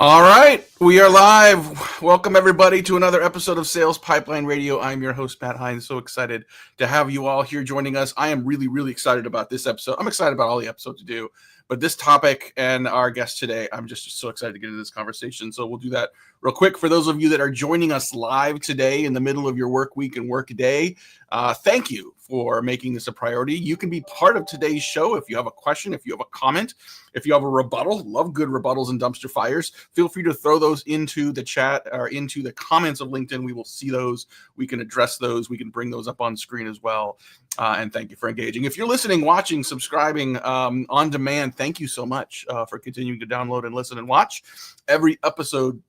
All right, we are live. Welcome everybody to another episode of Sales Pipeline Radio. I'm your host, Matt Heinz. So excited to have you all here joining us. I am really excited about this episode. I'm excited about all the episodes to do, but this topic and our guest today, I'm just so excited to get into this conversation. So we'll do that real quick. For those of you that are joining us live today in the middle of your work week and work day, thank you for making this a priority. You can be part of today's show if you have a question, if you have a comment, if you have a rebuttal. Love good rebuttals and dumpster fires. Feel free to throw those into the chat or into the comments of LinkedIn. We will see those. We can address those. We can bring those up on screen as well. And thank you for engaging. If you're listening, watching, subscribing on demand, thank you so much for continuing to download and listen and watch. Every episode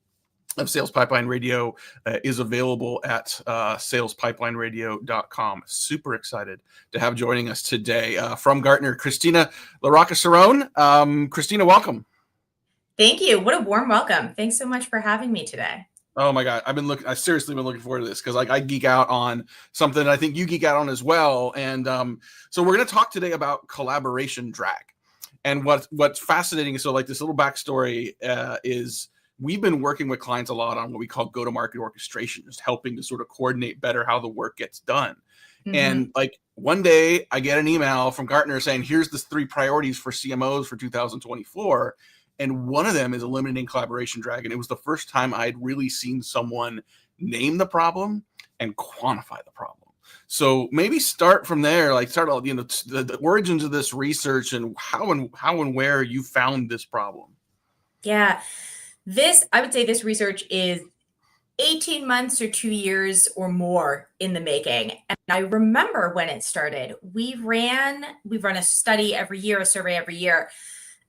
of Sales Pipeline Radio is available at salespipelineradio.com. Super excited to have joining us today from Gartner, Kristina LaRocca-Cerrone. Kristina, welcome. Thank you. What a warm welcome. Thanks so much for having me today. Oh my God. I seriously been looking forward to this because I geek out on something I think you geek out on as well. And so we're going to talk today about collaboration drag. And what's fascinating, so like this little backstory is we've been working with clients a lot on what we call go-to-market orchestration, just helping to sort of coordinate better how the work gets done. Mm-hmm. And like one day I get an email from Gartner saying, here's the 3 priorities for CMOs for 2024. And one of them is eliminating collaboration drag. And it was the first time I'd really seen someone name the problem and quantify the problem. So maybe start from there, like start all, the origins of this research and how and where you found this problem. Yeah. I would say this research is 18 months or 2 years or more in the making. And I remember when it started, we run a study every year, a survey every year,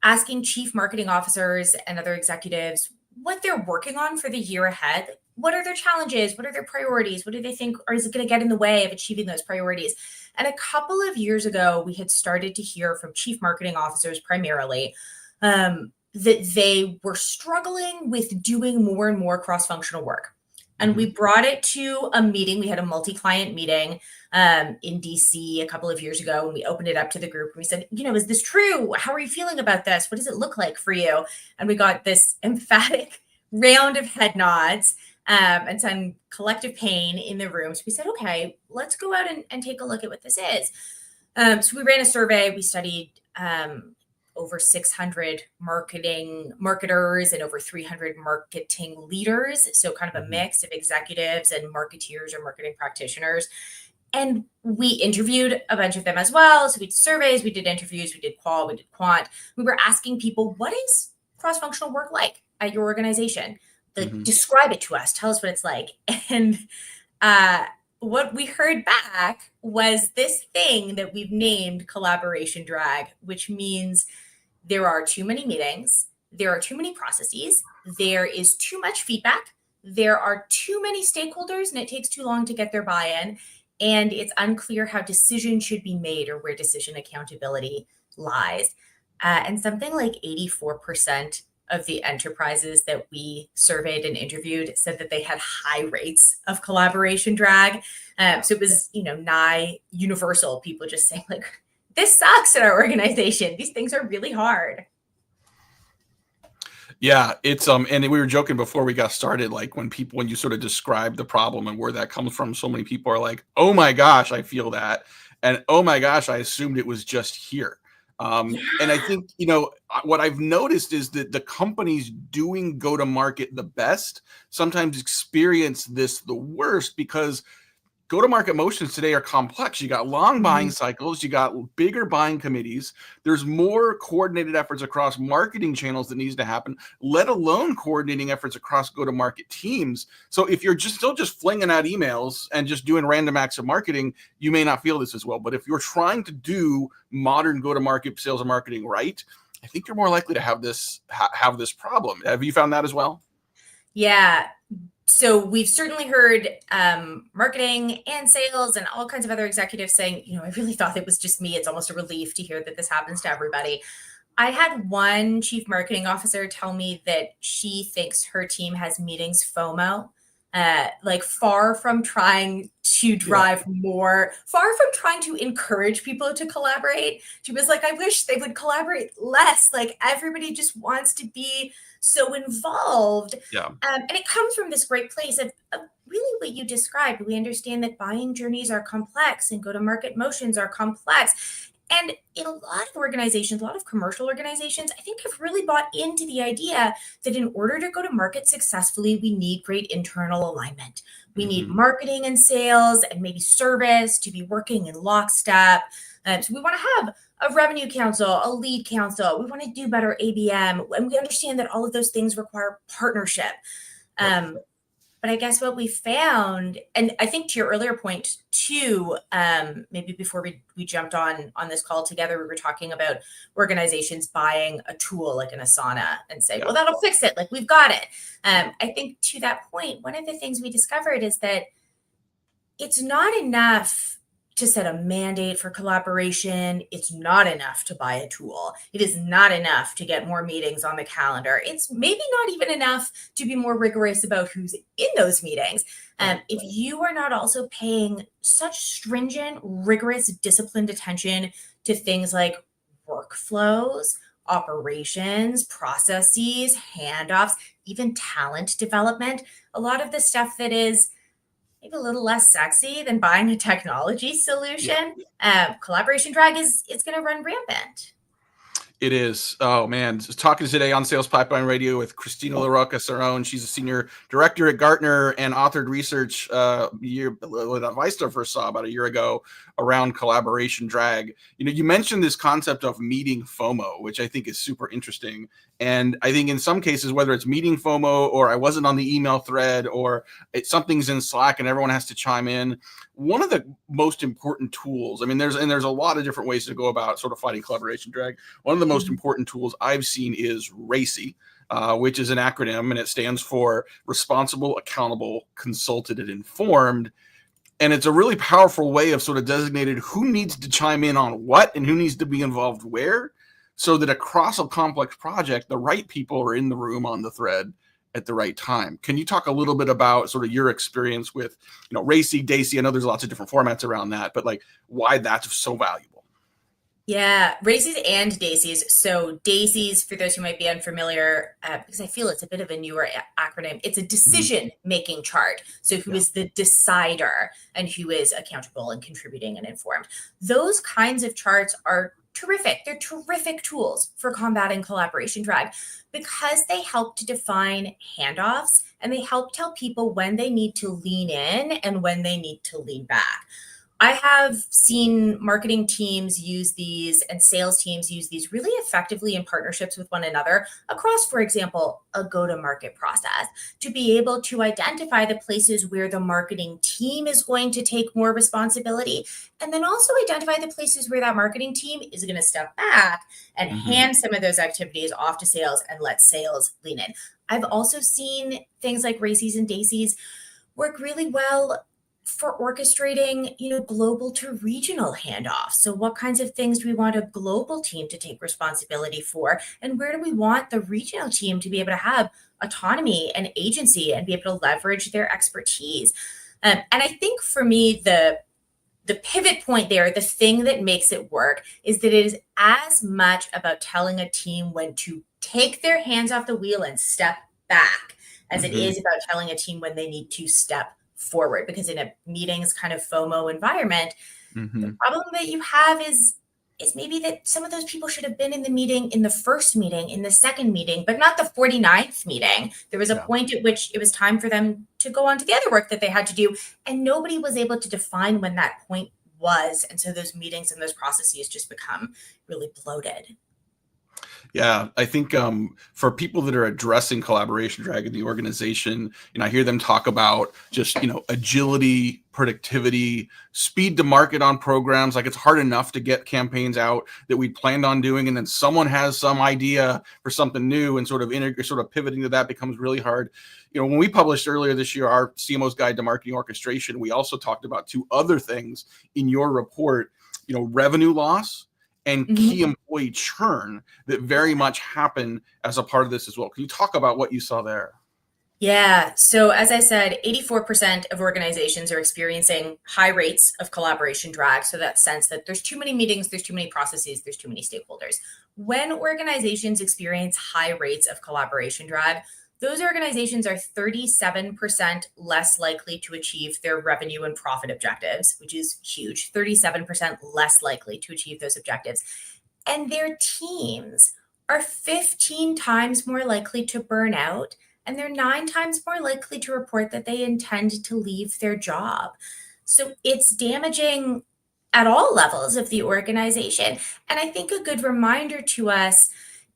asking chief marketing officers and other executives what they're working on for the year ahead. What are their challenges? What are their priorities? What do they think, or is it going to get in the way of achieving those priorities? And a couple of years ago, we had started to hear from chief marketing officers primarily that they were struggling with doing more and more cross-functional work. And we brought it to a meeting. We had a multi-client meeting in DC a couple of years ago, and we opened it up to the group. And we said, is this true? How are you feeling about this? What does it look like for you? And we got this emphatic round of head nods and some collective pain in the room. So we said, okay, let's go out and take a look at what this is. So we ran a survey. We studied over 600 marketers and over 300 marketing leaders. So kind of a mix of executives and marketeers or marketing practitioners. And we interviewed a bunch of them as well. So we did surveys, we did interviews, we did qual, we did quant. We were asking people, what is cross-functional work like at your organization? Describe it to us. Tell us what it's like. And what we heard back was this thing that we've named collaboration drag, which means there are too many meetings, there are too many processes, there is too much feedback, there are too many stakeholders, and it takes too long to get their buy-in, and it's unclear how decisions should be made or where decision accountability lies. And something like 84% of the enterprises that we surveyed and interviewed said that they had high rates of collaboration drag. So it was, nigh universal. People just saying like, this sucks in our organization. These things are really hard. Yeah, it's and we were joking before we got started, like when you sort of describe the problem and where that comes from, so many people are like, oh my gosh, I feel that. And oh my gosh, I assumed it was just here. And I think, what I've noticed is that the companies doing go-to-market the best sometimes experience this the worst because go-to-market motions today are complex. You got long buying cycles, you got bigger buying committees. There's more coordinated efforts across marketing channels that needs to happen, let alone coordinating efforts across go-to-market teams. So if you're still flinging out emails and just doing random acts of marketing, you may not feel this as well. But if you're trying to do modern go-to-market sales and marketing right, I think you're more likely to have this problem. Have you found that as well? Yeah. So we've certainly heard marketing and sales and all kinds of other executives saying, I really thought it was just me. It's almost a relief to hear that this happens to everybody. I had one chief marketing officer tell me that she thinks her team has meetings FOMO, like far from trying to drive more, far from trying to encourage people to collaborate. She was like, I wish they would collaborate less. Like everybody just wants to be so involved. And it comes from this great place of really what you described. We understand that buying journeys are complex and go-to-market motions are complex. And in a lot of organizations, a lot of commercial organizations, I think have really bought into the idea that in order to go to market successfully, we need great internal alignment. We need marketing and sales and maybe service to be working in lockstep. So we want to have a revenue council, a lead council. We want to do better ABM. And we understand that all of those things require partnership. But I guess what we found, and I think to your earlier point too, maybe before we jumped on this call together, we were talking about organizations buying a tool like an Asana and say, well, that'll fix it. Like we've got it. I think to that point, one of the things we discovered is that it's not enough to set a mandate for collaboration. It's not enough to buy a tool. It is not enough to get more meetings on the calendar. It's maybe not even enough to be more rigorous about who's in those meetings. If you are not also paying such stringent, rigorous, disciplined attention to things like workflows, operations, processes, handoffs, even talent development, a lot of the stuff that is maybe a little less sexy than buying a technology solution. Collaboration drag is going to run rampant. It is. Oh, man. Just talking today on Sales Pipeline Radio with Kristina LaRocca-Cerrone. She's a senior director at Gartner and authored research that Weisler first saw about a year ago around collaboration drag. You know, you mentioned this concept of meeting FOMO, which I think is super interesting. And I think in some cases, whether it's meeting FOMO or I wasn't on the email thread or something's in Slack and everyone has to chime in, one of the most important tools, I mean, there's a lot of different ways to go about sort of fighting collaboration drag. One of the most important tools I've seen is RACI, which is an acronym, and it stands for Responsible, Accountable, Consulted, and Informed. And it's a really powerful way of sort of designating who needs to chime in on what and who needs to be involved where, so that across a complex project, the right people are in the room on the thread at the right time. Can you talk a little bit about sort of your experience with, you know, RACI, DACI? I know there's lots of different formats around that, but like why that's so valuable? Yeah, RACIs and DACIs. So DACIs, for those who might be unfamiliar, because I feel it's a bit of a newer acronym, it's a decision-making chart. So who is the decider and who is accountable and contributing and informed. Those kinds of charts are terrific. They're terrific tools for combating collaboration drag because they help to define handoffs and they help tell people when they need to lean in and when they need to lean back. I have seen marketing teams use these and sales teams use these really effectively in partnerships with one another across, for example, a go-to-market process to be able to identify the places where the marketing team is going to take more responsibility and then also identify the places where that marketing team is going to step back and hand some of those activities off to sales and let sales lean in. I've also seen things like RACIs and DACIs work really well for orchestrating, global to regional handoffs. So what kinds of things do we want a global team to take responsibility for? And where do we want the regional team to be able to have autonomy and agency and be able to leverage their expertise? And I think for me, the pivot point there, the thing that makes it work is that it is as much about telling a team when to take their hands off the wheel and step back as it is about telling a team when they need to step forward, because in a meetings kind of FOMO environment, the problem that you have is maybe that some of those people should have been in the meeting, in the first meeting, in the second meeting, but not the 49th meeting. There was a point at which it was time for them to go on to the other work that they had to do. And nobody was able to define when that point was. And so those meetings and those processes just become really bloated. Yeah, I think for people that are addressing collaboration drag in the organization, I hear them talk about just, agility, productivity, speed to market on programs. Like it's hard enough to get campaigns out that we planned on doing, and then someone has some idea for something new, and sort of pivoting to that becomes really hard. When we published earlier this year our CMO's Guide to Marketing Orchestration, we also talked about two other things in your report, revenue loss and key employee churn that very much happen as a part of this as well. Can you talk about what you saw there? Yeah. So as I said, 84% of organizations are experiencing high rates of collaboration drag. So that sense that there's too many meetings, there's too many processes, there's too many stakeholders. When organizations experience high rates of collaboration drag, those organizations are 37% less likely to achieve their revenue and profit objectives, which is huge. 37% less likely to achieve those objectives. And their teams are 15 times more likely to burn out, and they're 9 times more likely to report that they intend to leave their job. So it's damaging at all levels of the organization. And I think a good reminder to us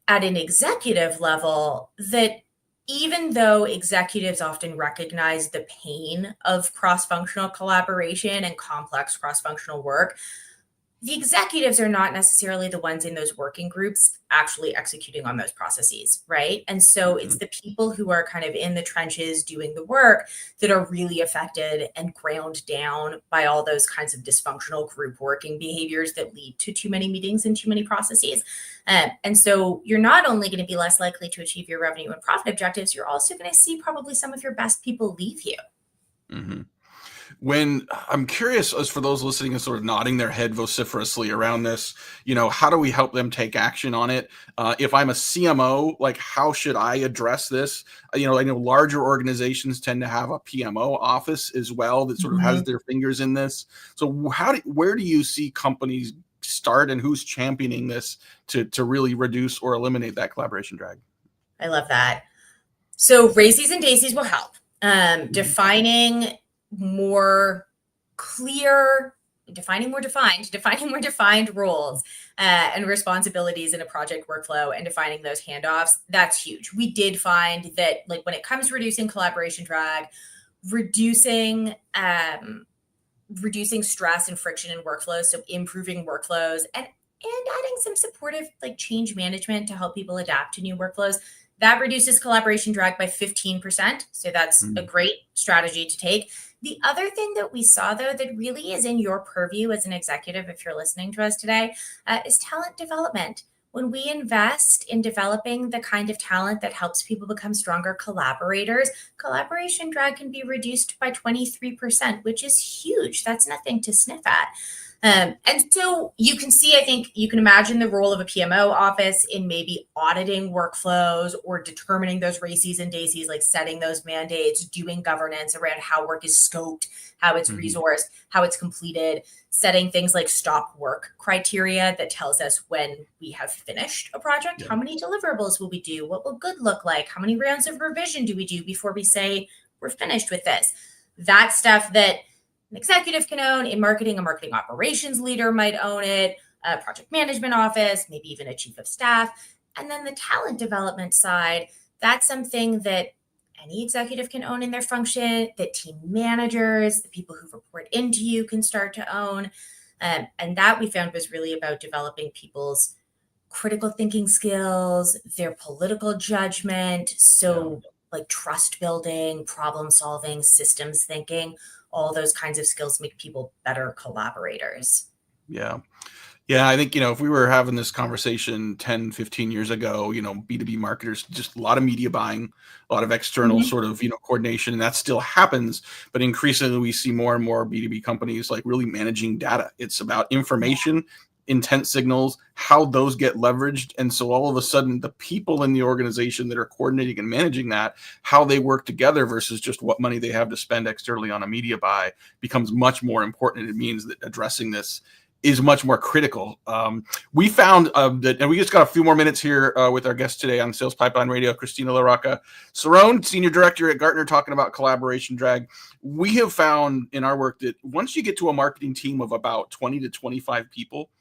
at an executive level that even though executives often recognize the pain of cross functional collaboration and complex cross functional work, the executives are not necessarily the ones in those working groups actually executing on those processes, right? And so it's the people who are kind of in the trenches doing the work that are really affected and ground down by all those kinds of dysfunctional group working behaviors that lead to too many meetings and too many processes. And so you're not only going to be less likely to achieve your revenue and profit objectives, you're also going to see probably some of your best people leave you. Mm-hmm. When I'm curious, as for those listening and sort of nodding their head vociferously around this, how do we help them take action on it? If I'm a CMO, like how should I address this? I know larger organizations tend to have a PMO office as well that sort of has their fingers in this. So where do you see companies start, and who's championing this to really reduce or eliminate that collaboration drag? I love that. So races and daisies will help. Defining more defined roles and responsibilities in a project workflow and defining those handoffs, that's huge. We did find that, like, when it comes to reducing collaboration drag, reducing stress and friction in workflows, so improving workflows and adding some supportive like change management to help people adapt to new workflows, that reduces collaboration drag by 15%. So that's a great strategy to take. The other thing that we saw, though, that really is in your purview as an executive, if you're listening to us today, is talent development. When we invest in developing the kind of talent that helps people become stronger collaborators, collaboration drag can be reduced by 23%, which is huge. That's nothing to sniff at. And so you can see, I think you can imagine the role of a PMO office in maybe auditing workflows or determining those races and daisies, like setting those mandates, doing governance around how work is scoped, how it's resourced, how it's completed, setting things like stop work criteria that tells us when we have finished a project, how many deliverables will we do, what will good look like, how many rounds of revision do we do before we say we're finished with this. That stuff that an executive can own. In marketing, a marketing operations leader might own it, a project management office, maybe even a chief of staff. And then the talent development side, that's something that any executive can own in their function, that team managers, the people who report into you can start to own. And that we found was really about developing people's critical thinking skills, their political judgment. So like trust building, problem solving, systems thinking, all those kinds of skills make people better collaborators. Yeah. Yeah, I think, if we were having this conversation 10, 15 years ago, B2B marketers, just a lot of media buying, a lot of external sort of, coordination, and that still happens. But increasingly, we see more and more B2B companies like really managing data. It's about information, intent signals, how those get leveraged. And so all of a sudden, the people in the organization that are coordinating and managing that, how they work together versus just what money they have to spend externally on a media buy becomes much more important. It means that addressing this is much more critical. We found that, and we just got a few more minutes here with our guest today on Sales Pipeline Radio, Kristina LaRocca-Cerrone, Senior Director at Gartner, talking about collaboration drag. We have found in our work that once you get to a marketing team of about 20 to 25 people,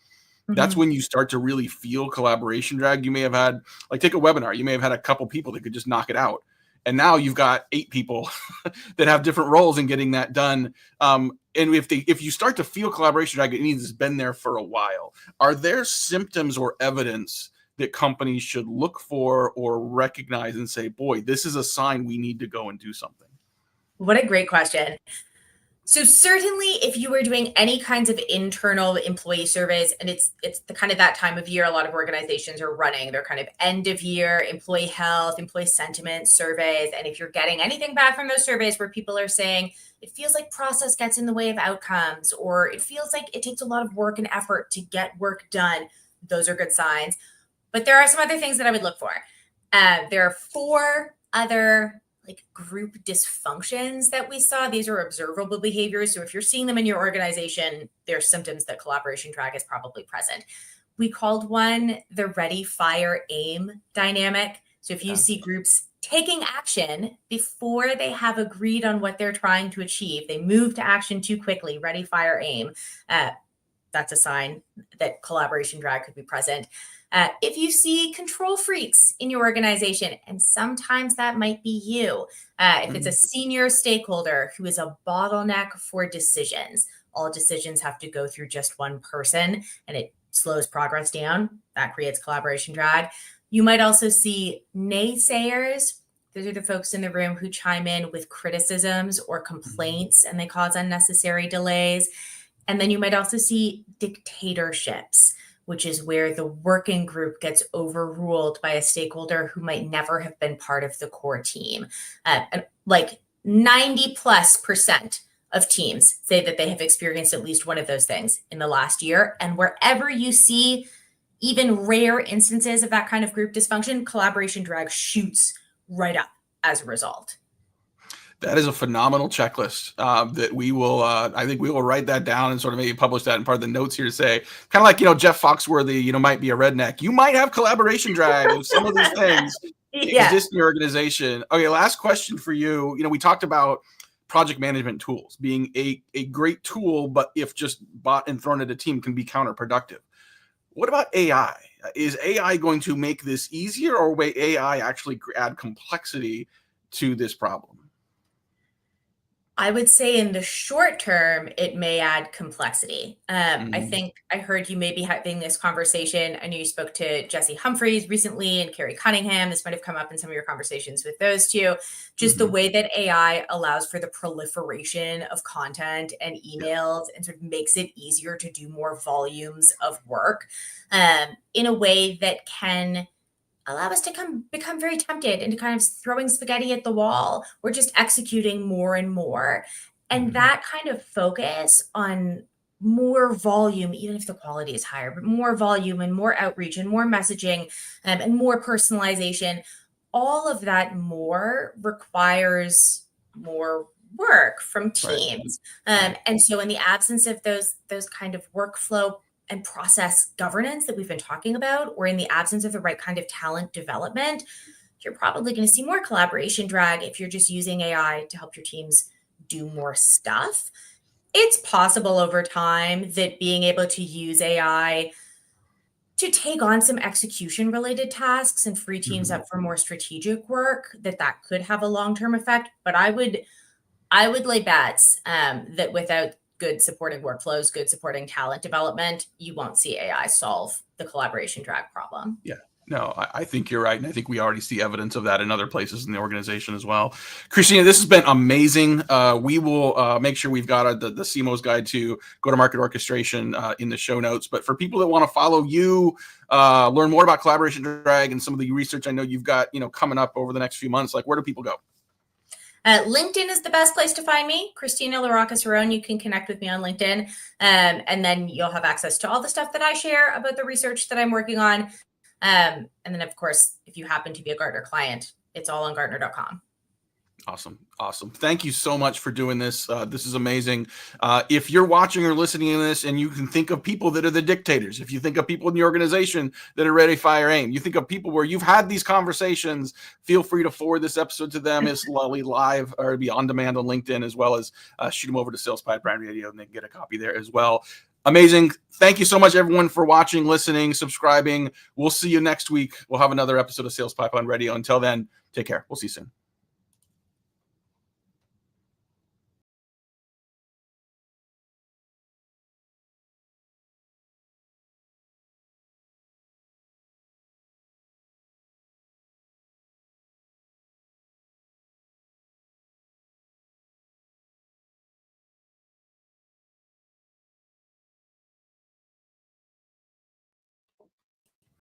that's when you start to really feel collaboration drag. You may have had, like, take a webinar, you may have had a couple people that could just knock it out. And now you've got 8 people that have different roles in getting that done. And if you start to feel collaboration drag, it means it's been there for a while. Are there symptoms or evidence that companies should look for or recognize and say, boy, this is a sign we need to go and do something? What a great question. So certainly if you are doing any kinds of internal employee surveys, and it's the kind of that time of year a lot of organizations are running, they're kind of end of year employee health, employee sentiment surveys. And if you're getting anything back from those surveys where people are saying it feels like process gets in the way of outcomes, or it feels like it takes a lot of work and effort to get work done, those are good signs. But there are some other things that I would look for. There are 4 other group dysfunctions that we saw. These are observable behaviors. So if you're seeing them in your organization, they're symptoms that collaboration drag is probably present. We called one the ready, fire, aim dynamic. So if you see groups taking action before they have agreed on what they're trying to achieve, they move to action too quickly, ready, fire, aim. That's a sign that collaboration drag could be present. If you see control freaks in your organization, and sometimes that might be you, if it's a senior stakeholder who is a bottleneck for decisions, all decisions have to go through just one person and it slows progress down, that creates collaboration drag. You might also see naysayers. Those are the folks in the room who chime in with criticisms or complaints and they cause unnecessary delays. And then you might also see dictatorships, which is where the working group gets overruled by a stakeholder who might never have been part of the core team. And like 90+% of teams say that they have experienced at least one of those things in the last year. And wherever you see even rare instances of that kind of group dysfunction, collaboration drag shoots right up as a result. That is a phenomenal checklist that we will, I think we will write that down and sort of maybe publish that in part of the notes here to say, kind of like, Jeff Foxworthy, might be a redneck. You might have collaboration drag if some of these things exist in your organization. Okay, last question for you. We talked about project management tools being a great tool, but if just bought and thrown at a team can be counterproductive. What about AI? Is AI going to make this easier, or will AI actually add complexity to this problem? I would say in the short term, it may add complexity. I think I heard you maybe having this conversation. I know you spoke to Jesse Humphreys recently and Carrie Cunningham. This might have come up in some of your conversations with those two. Just the way that AI allows for the proliferation of content and emails and sort of makes it easier to do more volumes of work in a way that can allow us to become very tempted into kind of throwing spaghetti at the wall. We're just executing more and more. And that kind of focus on more volume, even if the quality is higher, but more volume and more outreach and more messaging and more personalization, all of that more requires more work from teams. And so in the absence of those kind of workflow and process governance that we've been talking about, or in the absence of the right kind of talent development, you're probably going to see more collaboration drag if you're just using AI to help your teams do more stuff. It's possible over time that being able to use AI to take on some execution related tasks and free teams up for more strategic work, that could have a long-term effect. But I would lay bets that without good supporting workflows, good supporting talent development, you won't see AI solve the collaboration drag problem. Yeah, no, I think you're right. And I think we already see evidence of that in other places in the organization as well. Kristina, this has been amazing. We will make sure we've got the CMO's guide to go-to-market orchestration in the show notes. But for people that want to follow you, learn more about collaboration drag and some of the research I know you've got, coming up over the next few months, where do people go? LinkedIn is the best place to find me. Kristina LaRocca-Cerrone. You can connect with me on LinkedIn. And then you'll have access to all the stuff that I share about the research that I'm working on. And then, of course, if you happen to be a Gartner client, it's all on Gartner.com. Awesome. Thank you so much for doing this. This is amazing. If you're watching or listening to this and you can think of people that are the dictators, if you think of people in the organization that are ready, fire, aim, you think of people where you've had these conversations, feel free to forward this episode to them. It's live or be on demand on LinkedIn, as well as shoot them over to Sales Pipeline Radio and they can get a copy there as well. Amazing. Thank you so much, everyone, for watching, listening, subscribing. We'll see you next week. We'll have another episode of Sales Pipeline Radio. Until then, take care. We'll see you soon.